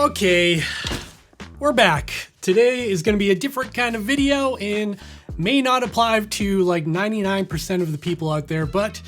Okay, we're back. Today is going to be a different kind of video and may not apply to like 99% of the people out there, but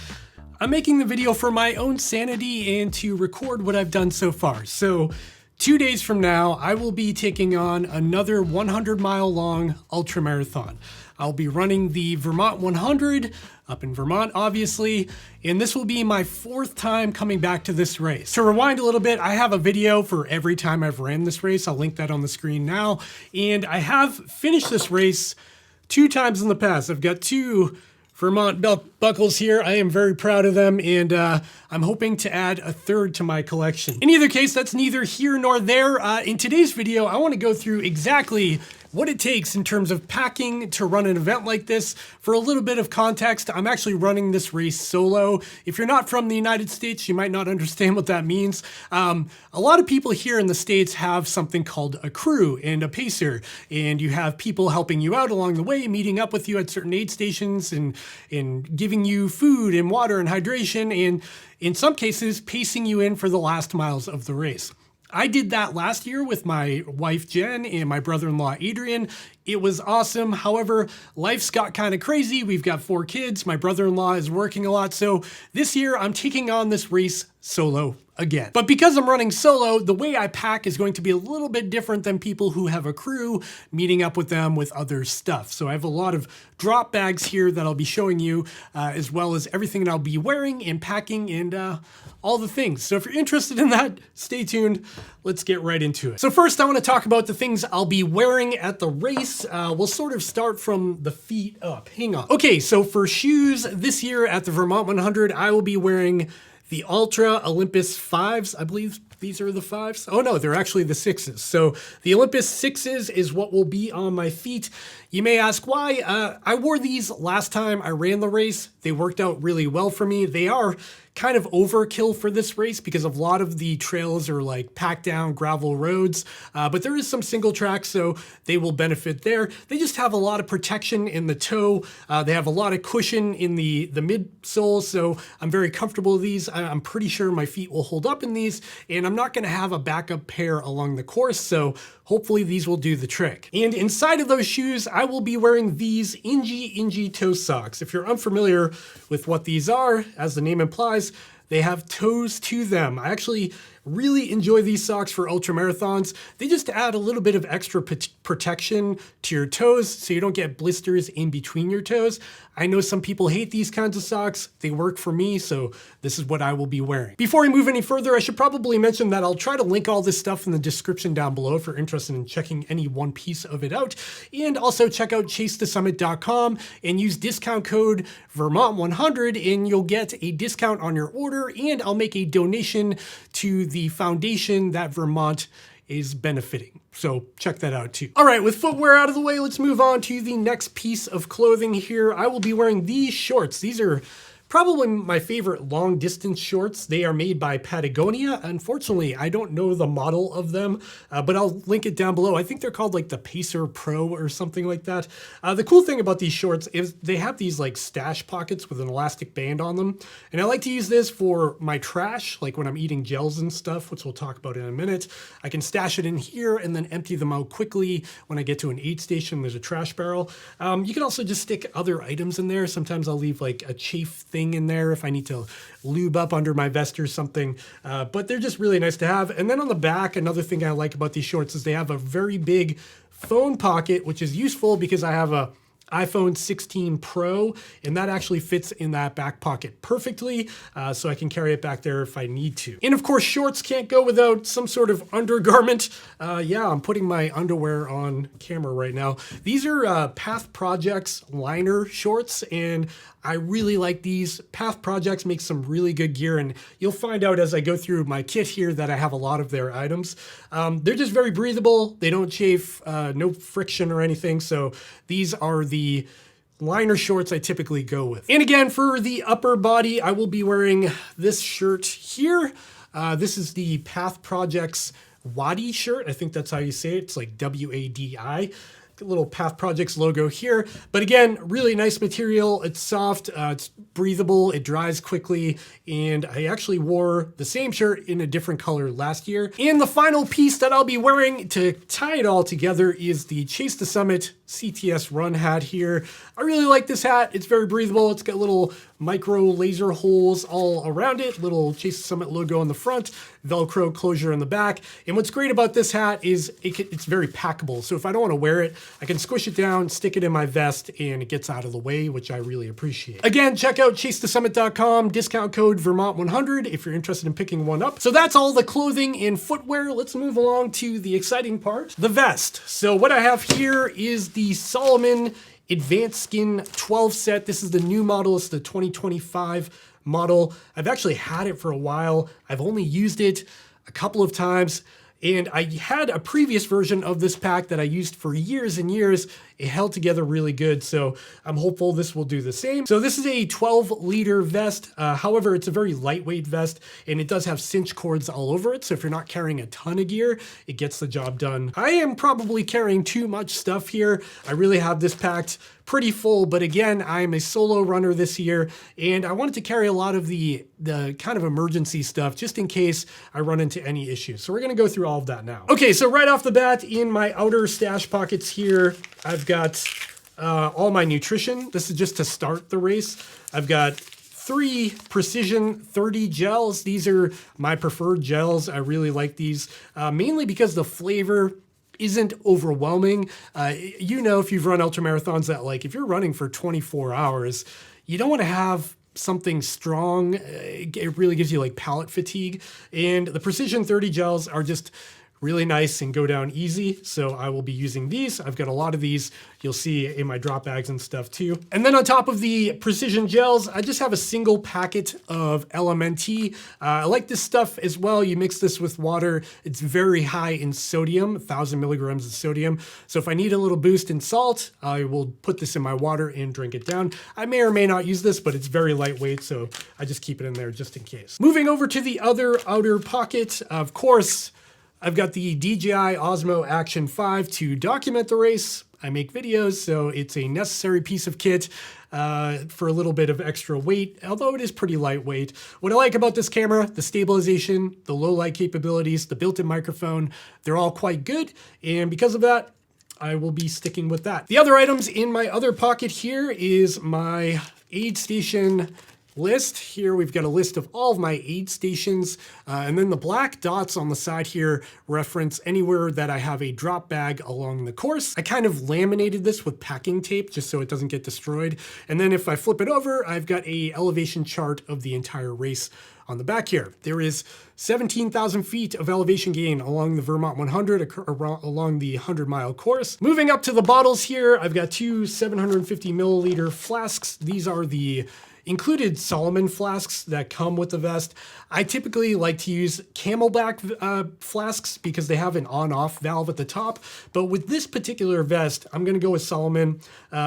I'm making the video for my own sanity and to record what I've done so far. So 2 days from now, I will be taking on another 100-mile long ultra marathon. I'll be running the Vermont 100 up in Vermont, obviously, and this will be my 4th time coming back to this race. To rewind a little bit, I have a video for every time I've ran this race. I'll link that on the screen now. And I have finished this race 2 times in the past. I've got 2 Vermont belt buckles here. I am very proud of them, and I'm hoping to add a 3rd to my collection. In either case, that's neither here nor there. In today's video, I want to go through exactly what it takes in terms of packing to run an event like this. For a little bit of context, I'm actually running this race solo. If you're not from the United States, you might not understand what that means. A lot of people here in the States have something called a crew and a pacer, and you have people helping you out along the way, meeting up with you at certain aid stations and giving you food and water and hydration, and in some cases, pacing you in for the last miles of the race. I did that last year with my wife Jen and my brother-in-law Adrian. It was awesome. However, life's got kind of crazy. We've got 4 kids. My brother-in-law is working a lot. So this year I'm taking on this race solo again. But because I'm running solo, the way I pack is going to be a little bit different than people who have a crew meeting up with them with other stuff. So I have a lot of drop bags here that I'll be showing you, as well as everything that I'll be wearing and packing and all the things. So if you're interested in that, stay tuned. Let's get right into it. So first I want to talk about the things I'll be wearing at the race. We'll sort of start from the feet up. Hang on. Okay, so for shoes this year at the Vermont 100, I will be wearing the Ultra Olympus 5s. I believe these are the 5s. Oh no, they're actually the 6s. So the Olympus 6s is what will be on my feet. You may ask why. I wore these last time I ran the race. They worked out really well for me. They are kind of overkill for this race because a lot of the trails are like packed down gravel roads, but there is some single track, so they will benefit there. They just have a lot of protection in the toe. They have a lot of cushion in the midsole, so I'm very comfortable with these. I'm pretty sure my feet will hold up in these, and I'm not gonna have a backup pair along the course, so hopefully these will do the trick. And inside of those shoes, I will be wearing these Ingy toe socks. If you're unfamiliar with what these are, as the name implies, they have toes to them. I actually really enjoy these socks for ultra marathons. They just add a little bit of extra protection to your toes so you don't get blisters in between your toes. I know some people hate these kinds of socks. They work for me, so this is what I will be wearing. Before we move any further, I should probably mention that I'll try to link all this stuff in the description down below if you're interested in checking any one piece of it out. And also check out chasetosummit.com and use discount code Vermont100 and you'll get a discount on your order, and I'll make a donation to the foundation that Vermont is benefiting. So check that out too. All right, with footwear out of the way, let's move on to the next piece of clothing here. I will be wearing these shorts. These are probably my favorite long distance shorts. They are made by Patagonia. Unfortunately, I don't know the model of them, but I'll link it down below. I think they're called like the Pacer Pro or something like that. The cool thing about these shorts is they have these like stash pockets with an elastic band on them. And I like to use this for my trash, like when I'm eating gels and stuff, which we'll talk about in a minute. I can stash it in here and then empty them out quickly when I get to an aid station. There's a trash barrel. You can also just stick other items in there. Sometimes I'll leave like a chafe thing in there if I need to lube up under my vest or something, but they're just really nice to have. And then on the back, another thing I like about these shorts is they have a very big phone pocket, which is useful because I have a iPhone 16 Pro, and that actually fits in that back pocket perfectly, so I can carry it back there if I need to. And of course, shorts can't go without some sort of undergarment. Yeah, I'm putting my underwear on camera right now. These are Path Projects liner shorts, and I really like these. Path Projects make some really good gear, and you'll find out as I go through my kit here that I have a lot of their items. They're just very breathable. They don't chafe, no friction or anything, so these are the liner shorts I typically go with. And again, for the upper body, I will be wearing this shirt here. This is the Path Projects Wadi shirt. I think that's how you say it. It's like W-A-D-I. little Path Projects logo here. But again, really nice material. It's soft, it's breathable, it dries quickly, and I actually wore the same shirt in a different color last year. And the final piece that I'll be wearing to tie it all together is the Chase the Summit CTS Run hat here. I really like this hat. It's very breathable. It's got little micro laser holes all around it, little Chase the Summit logo on the front, Velcro closure in the back. And what's great about this hat is it's very packable. So if I don't want to wear it, I can squish it down, stick it in my vest, and it gets out of the way, which I really appreciate. Again, check out chasethesummit.com, discount code Vermont100 if you're interested in picking one up. So that's all the clothing and footwear. Let's move along to the exciting part, the vest. So what I have here is the Salomon Advanced Skin 12 set. This is the new model. It's the 2025 model. I've actually had it for a while. I've only used it a couple of times. And I had a previous version of this pack that I used for years and years. It held together really good, so I'm hopeful this will do the same. So this is a 12-liter vest. However, it's a very lightweight vest, and it does have cinch cords all over it. So if you're not carrying a ton of gear, it gets the job done. I am probably carrying too much stuff here. I really have this packed pretty full, but again, I'm a solo runner this year, and I wanted to carry a lot of the kind of emergency stuff just in case I run into any issues. So we're gonna go through all of that now. Okay, so right off the bat, in my outer stash pockets here, I've got all my nutrition. This is just to start the race. I've got 3 Precision 30 gels. These are my preferred gels. I really like these, mainly because the flavor isn't overwhelming. You know, if you've run ultramarathons, that like if you're running for 24 hours, you don't want to have something strong. It really gives you like palate fatigue. And the Precision 30 gels are just really nice and go down easy. So I will be using these. I've got a lot of these. You'll see in my drop bags and stuff too. And then on top of the Precision gels, I just have a single packet of LMNT. I like this stuff as well. You mix this with water. It's very high in sodium, 1,000 milligrams of sodium. So if I need a little boost in salt, I will put this in my water and drink it down. I may or may not use this, but it's very lightweight, so I just keep it in there just in case. Moving over to the other outer pocket, of course, I've got the DJI Osmo Action 5 to document the race. I make videos, so it's a necessary piece of kit for a little bit of extra weight, although it is pretty lightweight. What I like about this camera, the stabilization, the low light capabilities, the built-in microphone, they're all quite good, and because of that, I will be sticking with that. The other items in my other pocket here is my aid station list. Here we've got a list of all of my aid stations, and then the black dots on the side here reference anywhere that I have a drop bag along the course. I kind of laminated this with packing tape just so it doesn't get destroyed. And then if I flip it over, I've got a elevation chart of the entire race on the back here. There is 17,000 feet of elevation gain along the Vermont 100, along the 100-mile course. Moving up to the bottles here, I've got 2 750 milliliter flasks. These are the included Salomon flasks that come with the vest. I typically like to use Camelback flasks because they have an on-off valve at the top. But with this particular vest, I'm gonna go with Salomon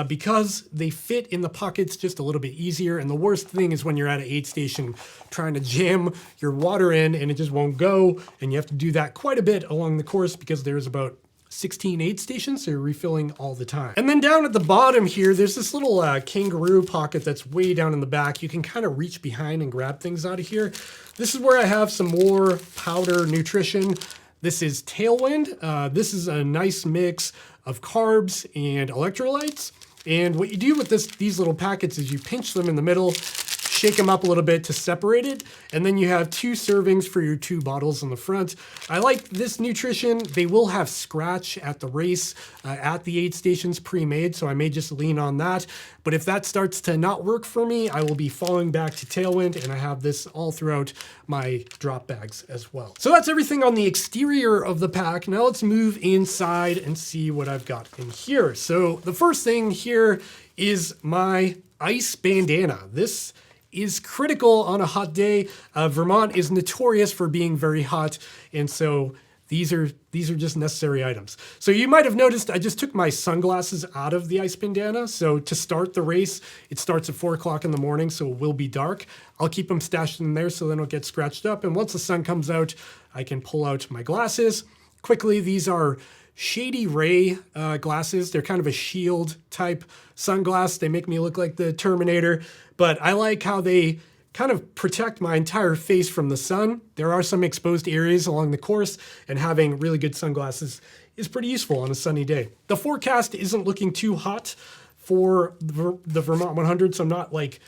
because they fit in the pockets just a little bit easier. And the worst thing is when you're at an aid station trying to jam your water in and it just won't go. And you have to do that quite a bit along the course because there's about 16 aid stations, so you're refilling all the time. And then down at the bottom here, there's this little kangaroo pocket that's way down in the back. You can kind of reach behind and grab things out of here. This is where I have some more powder nutrition. This is Tailwind. This is a nice mix of carbs and electrolytes. And what you do with these little packets is you pinch them in the middle, shake them up a little bit to separate it, and then you have 2 servings for your 2 bottles on the front. I like this nutrition. They will have scratch at the race at the aid stations pre-made, so I may just lean on that. But if that starts to not work for me, I will be falling back to Tailwind, and I have this all throughout my drop bags as well. So that's everything on the exterior of the pack. Now let's move inside and see what I've got in here. So the first thing here is my ice bandana. This is critical on a hot day. Vermont is notorious for being very hot, and so these are just necessary items. So you might have noticed I just took my sunglasses out of the ice bandana. So to start the race, it starts at 4 o'clock in the morning, so it will be dark. I'll keep them stashed in there so they don't get scratched up. And once the sun comes out, I can pull out my glasses quickly. These are shady ray glasses. They're kind of a shield type sunglass. They make me look like the Terminator, but I like how they kind of protect my entire face from the sun. There are some exposed areas along the course, and having really good sunglasses is pretty useful on a sunny day. The forecast isn't looking too hot for the Vermont 100, so I'm not like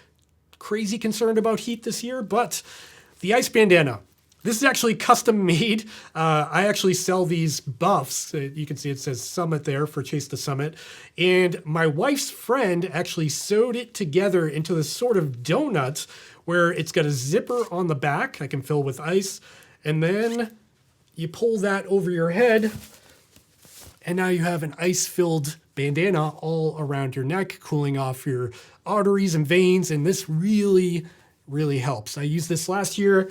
crazy concerned about heat this year, but the ice bandana. This is actually custom made. I actually sell these buffs. You can see it says Summit there for Chase the Summit. And my wife's friend actually sewed it together into this sort of donut where it's got a zipper on the back I can fill with ice. And then you pull that over your head and now you have an ice-filled bandana all around your neck, cooling off your arteries and veins. And this really, really helps. I used this last year.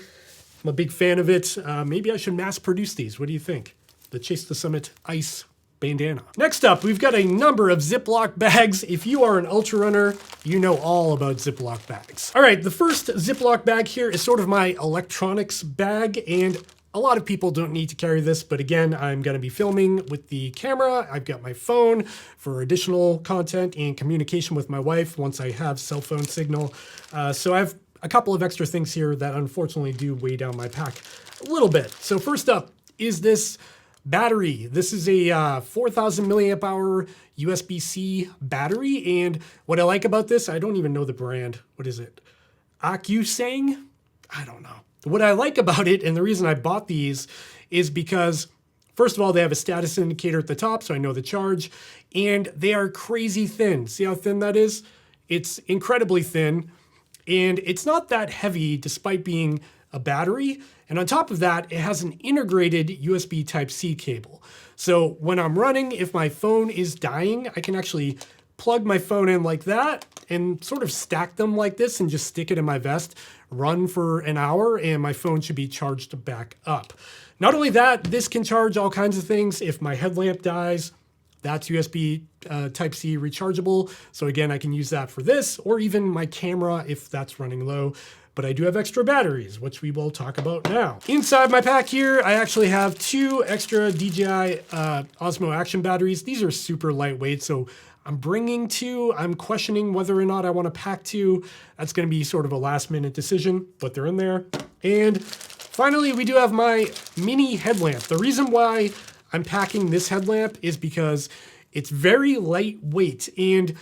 I'm a big fan of it. Maybe I should mass produce these. What do you think? The Chase the Summit Ice Bandana. Next up, we've got a number of Ziploc bags. If you are an ultra runner, you know all about Ziploc bags. All right, the first Ziploc bag here is sort of my electronics bag, and a lot of people don't need to carry this, but again, I'm gonna be filming with the camera. I've got my phone for additional content and communication with my wife once I have cell phone signal. So I've a couple of extra things here that unfortunately do weigh down my pack a little bit. So first up is this battery. This is a 4,000 milliamp hour USB-C battery. And what I like about this, I don't even know the brand. What is it? Acusang? I don't know. What I like about it, and the reason I bought these, is because first of all, they have a status indicator at the top, so I know the charge, and they are crazy thin. See how thin that is? It's incredibly thin. And it's not that heavy despite being a battery. And on top of that, it has an integrated USB Type-C cable. So when I'm running, if my phone is dying, I can actually plug my phone in like that and sort of stack them like this and just stick it in my vest, run for an hour, and my phone should be charged back up. Not only that, this can charge all kinds of things. If my headlamp dies, that's USB Type-C rechargeable. So again, I can use that for this, or even my camera if that's running low. But I do have extra batteries, which we will talk about now. Inside my pack here, I actually have 2 extra DJI Osmo Action batteries. These are super lightweight, so I'm bringing 2. I'm questioning whether or not I want to pack 2. That's going to be sort of a last minute decision, but they're in there. And finally, we do have my mini headlamp. The reason why I'm packing this headlamp is because it's very lightweight and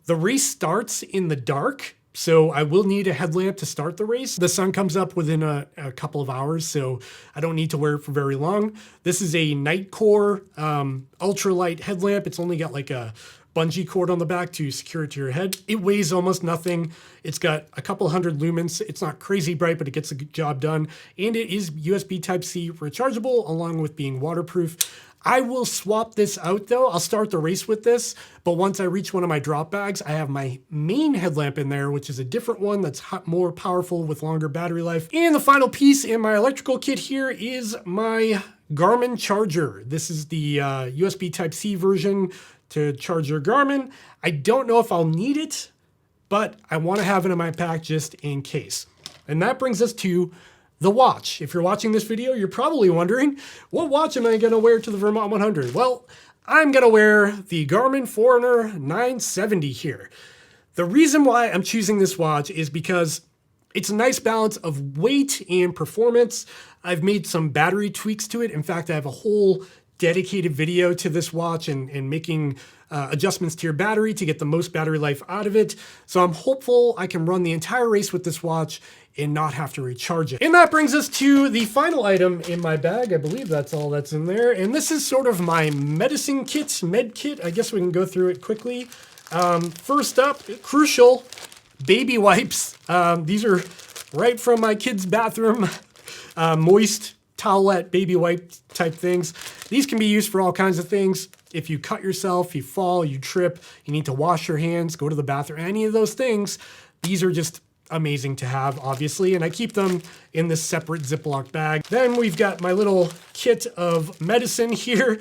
the race starts in the dark. So I will need a headlamp to start the race. The sun comes up within a couple of hours, so I don't need to wear it for very long. This is a Nightcore ultralight headlamp. It's only got like a bungee cord on the back to secure it to your head. It weighs almost nothing. It's got a couple hundred lumens. It's not crazy bright, but it gets the job done. And it is USB Type-C rechargeable along with being waterproof. I will swap this out though. I'll start the race with this, but once I reach one of my drop bags, I have my main headlamp in there, which is a different one that's more powerful with longer battery life. And the final piece in my electrical kit here is my Garmin charger. This is the USB Type-C version to charge your Garmin. I don't know if I'll need it, but I want to have it in my pack just in case. And that brings us to the watch. If you're watching this video, you're probably wondering, what watch am I going to wear to the Vermont 100? Well, I'm going to wear the Garmin Forerunner 970 here. The reason why I'm choosing this watch is because it's a nice balance of weight and performance. I've made some battery tweaks to it. In fact, I have a whole dedicated video to this watch and making adjustments to your battery to get the most battery life out of it. So I'm hopeful I can run the entire race with this watch and not have to recharge it. And that brings us to the final item in my bag. I believe that's all that's in there. And this is sort of my medicine kit, med kit. I guess we can go through it quickly. First up, crucial, baby wipes. These are right from my kid's bathroom, moist towelette, baby wipe type things. These can be used for all kinds of things. If you cut yourself, you fall, you trip, you need to wash your hands, go to the bathroom, any of those things, these are just amazing to have, obviously, and I keep them in this separate Ziploc bag. Then we've got my little kit of medicine here.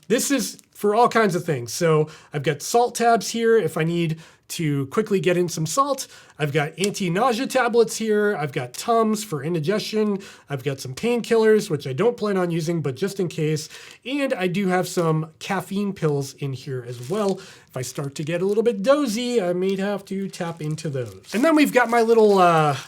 This is for all kinds of things. So I've got salt tabs here if I need to quickly get in some salt. I've got anti-nausea tablets here. I've got Tums for indigestion. I've got some painkillers, which I don't plan on using, but just in case. And I do have some caffeine pills in here as well. If I start to get a little bit dozy, I may have to tap into those. And then we've got my little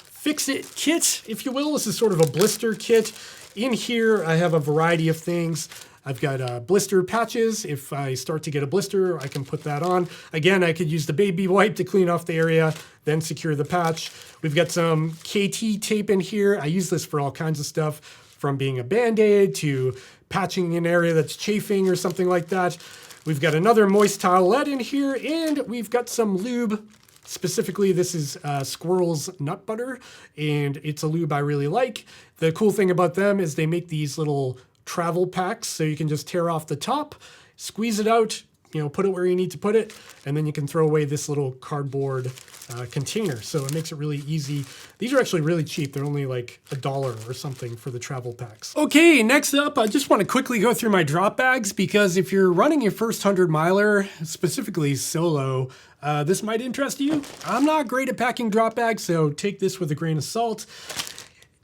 fix-it kit, if you will. This is sort of a blister kit. In here, I have a variety of things. I've got blister patches. If I start to get a blister, I can put that on. Again, I could use the baby wipe to clean off the area, then secure the patch. We've got some KT tape in here. I use this for all kinds of stuff, from being a Band-Aid to patching an area that's chafing or something like that. We've got another moist towelette in here, and we've got some lube. Specifically, this is Squirrel's Nut Butter, and it's a lube I really like. The cool thing about them is they make these little travel packs, so you can just tear off the top, squeeze it out, you know, put it where you need to put it, and then you can throw away this little cardboard container. So it makes it really easy. These are actually really cheap. They're only like $1 or something for the travel packs. Okay, next up, I just want to quickly go through my drop bags, because if you're running your first 100 miler, specifically solo, this might interest you. I'm not great at packing drop bags, so take this with a grain of salt.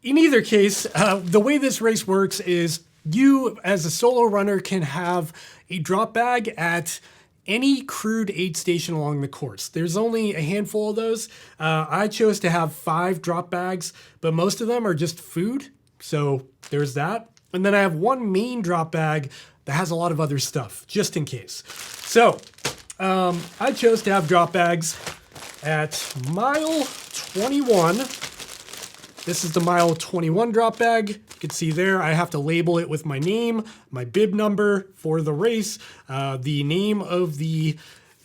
In either case, the way this race works is you, as a solo runner, can have a drop bag at any crewed aid station along the course. There's only a handful of those. I chose to have 5 drop bags, but most of them are just food. So there's that. And then I have one main drop bag that has a lot of other stuff, just in case. So I chose to have drop bags at mile 21. This is the mile 21 drop bag. You can see there, I have to label it with my name, my bib number for the race, the name of the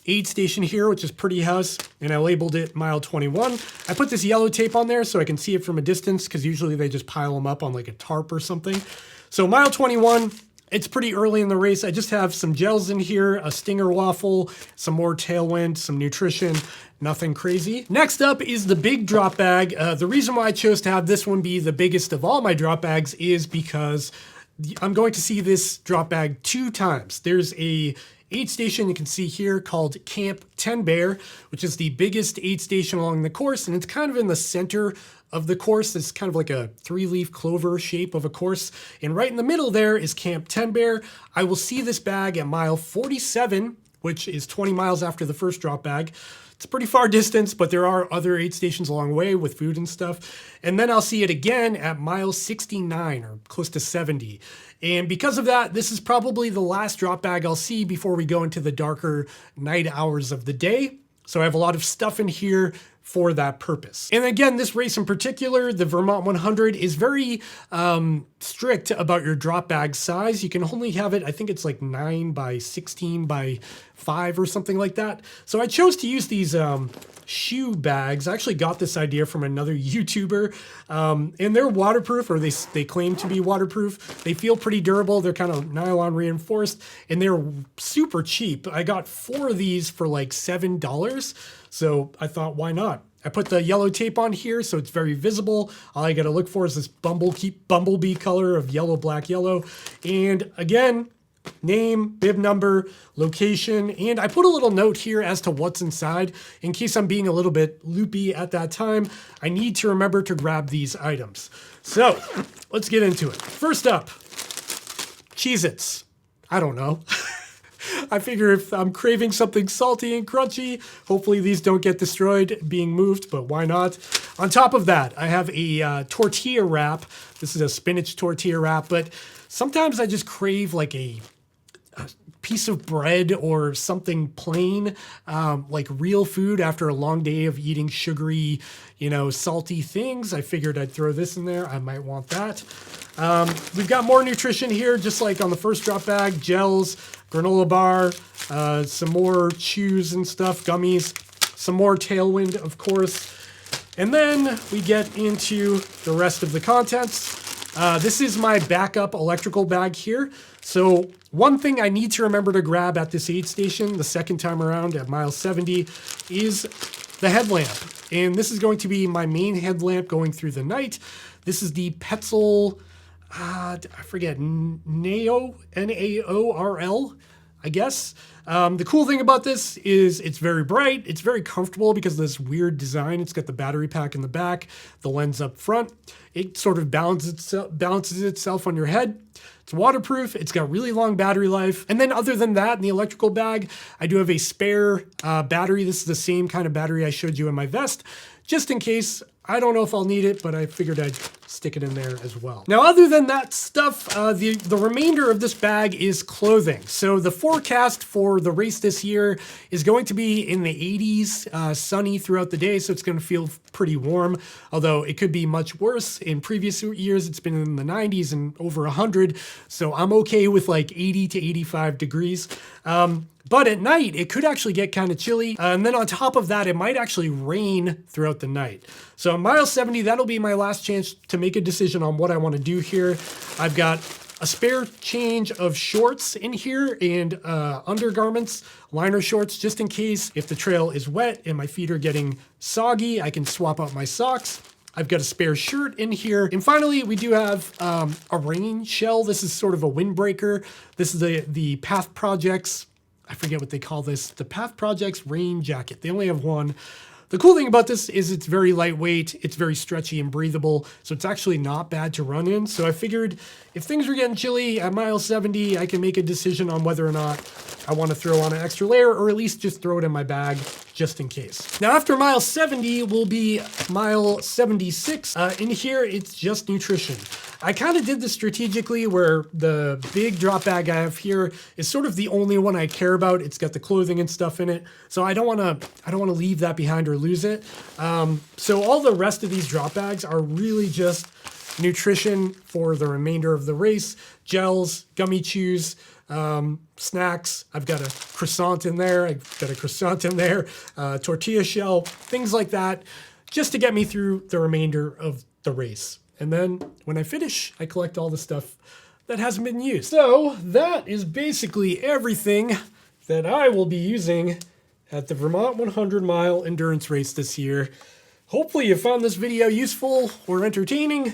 aid station here, which is Pretty House, and I labeled it mile 21. I put this yellow tape on there so I can see it from a distance, because usually they just pile them up on like a tarp or something. So mile 21, it's pretty early in the race. I just have some gels in here, a Stinger waffle, some more Tailwind, some nutrition, nothing crazy. Next up is the big drop bag. The reason why I chose to have this one be the biggest of all my drop bags is because I'm going to see this drop bag 2 times. There's a aid station you can see here called Camp 10 Bear, which is the biggest aid station along the course, and it's kind of in the center of the course. It's kind of like a 3-leaf clover shape of a course. And right in the middle there is Camp 10 Bear. I will see this bag at mile 47, which is 20 miles after the first drop bag. It's a pretty far distance, but there are other aid stations along the way with food and stuff. And then I'll see it again at mile 69 or close to 70. And because of that, this is probably the last drop bag I'll see before we go into the darker night hours of the day. So I have a lot of stuff in here for that purpose. And again, this race in particular, the Vermont 100, is very strict about your drop bag size. You can only have it, I think it's like 9 by 16 by 5 or something like that. So I chose to use these shoe bags. I actually got this idea from another YouTuber, and they're waterproof, or they claim to be waterproof. They feel pretty durable. They're kind of nylon reinforced, and they're super cheap. I got 4 of these for like $7. So I thought, why not? I put the yellow tape on here so it's very visible. All I gotta look for is this bumblebee color of yellow, black, yellow. And again, name, bib number, location, and I put a little note here as to what's inside in case I'm being a little bit loopy at that time. I need to remember to grab these items. So let's get into it. First up, Cheez-Its. I don't know. I figure if I'm craving something salty and crunchy, hopefully these don't get destroyed being moved, but why not? On top of that, I have a tortilla wrap. This is a spinach tortilla wrap, but sometimes I just crave like a piece of bread or something plain, like real food after a long day of eating sugary, salty things. I figured I'd throw this in there. I might want that. We've got more nutrition here, just like on the first drop bag, gels, granola bar, some more chews and stuff, gummies, some more Tailwind, of course. And then we get into the rest of the contents. This is my backup electrical bag here. So one thing I need to remember to grab at this aid station the second time around at mile 70 is the headlamp. And this is going to be my main headlamp going through the night. This is the Petzl, I forget, Naorl, I guess. The cool thing about this is it's very bright. It's very comfortable because of this weird design. It's got the battery pack in the back, the lens up front. It sort of balances itself on your head. It's waterproof. It's got really long battery life. And then other than that, in the electrical bag, I do have a spare battery. This is the same kind of battery I showed you in my vest, just in case. I don't know if I'll need it, but I figured I'd stick it in there as well. Now, other than that stuff, the remainder of this bag is clothing. So the forecast for the race this year is going to be in the 80s, sunny throughout the day, so it's going to feel pretty warm, although it could be much worse. In previous years, it's been in the 90s and over 100, so I'm okay with like 80 to 85 degrees. But at night, it could actually get kind of chilly. And then on top of that, it might actually rain throughout the night. So on mile 70, that'll be my last chance to make a decision on what I want to do here. I've got a spare change of shorts in here and undergarments, liner shorts, just in case if the trail is wet and my feet are getting soggy, I can swap out my socks. I've got a spare shirt in here. And finally, we do have a rain shell. This is sort of a windbreaker. This is the Path Projects, I forget what they call this, the Path Projects rain jacket. They only have one. The cool thing about this is it's very lightweight, it's very stretchy and breathable, so it's actually not bad to run in. So I figured if things were getting chilly at mile 70, I can make a decision on whether or not I want to throw on an extra layer or at least just throw it in my bag just in case. Now after mile 70 will be mile 76. In here, it's just nutrition. I kind of did this strategically where the big drop bag I have here is sort of the only one I care about. It's got the clothing and stuff in it. So I don't want to leave that behind or lose it. So all the rest of these drop bags are really just nutrition for the remainder of the race. Gels, gummy chews, snacks. I've got a croissant in there. Tortilla shell, things like that, just to get me through the remainder of the race. And then when I finish, I collect all the stuff that hasn't been used. So that is basically everything that I will be using at the Vermont 100 mile endurance race this year. Hopefully you found this video useful or entertaining.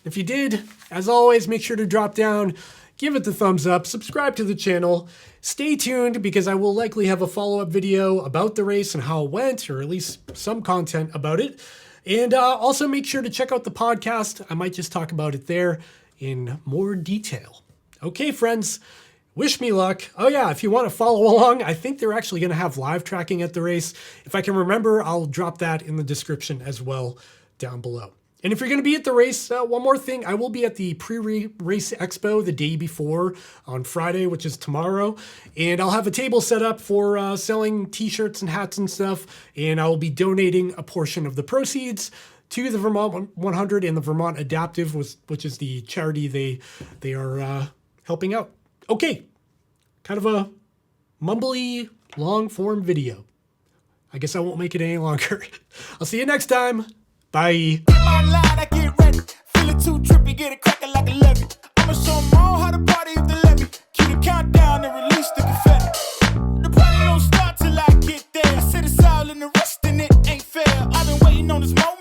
If you did, as always, make sure to drop down, give it the thumbs up, subscribe to the channel. Stay tuned because I will likely have a follow-up video about the race and how it went, or at least some content about it. And also make sure to check out the podcast. I might just talk about it there in more detail. Okay, friends, wish me luck. Oh yeah, if you want to follow along, I think they're actually going to have live tracking at the race. If I can remember, I'll drop that in the description as well down below. And if you're going to be at the race, one more thing, I will be at the pre-race expo the day before on Friday, which is tomorrow. And I'll have a table set up for selling t-shirts and hats and stuff. And I will be donating a portion of the proceeds to the Vermont 100 and the Vermont Adaptive, which is the charity they are helping out. Okay, kind of a mumbly, long-form video. I guess I won't make it any longer. I'll see you next time. Bye. I get ready. Feeling too trippy, get it cracking like a levy. I'ma show them all how to party if they let me. Keep the countdown and release the confetti. The party don't start till I get there. I said it's all in the rest and it ain't fair. I've been waiting on this moment.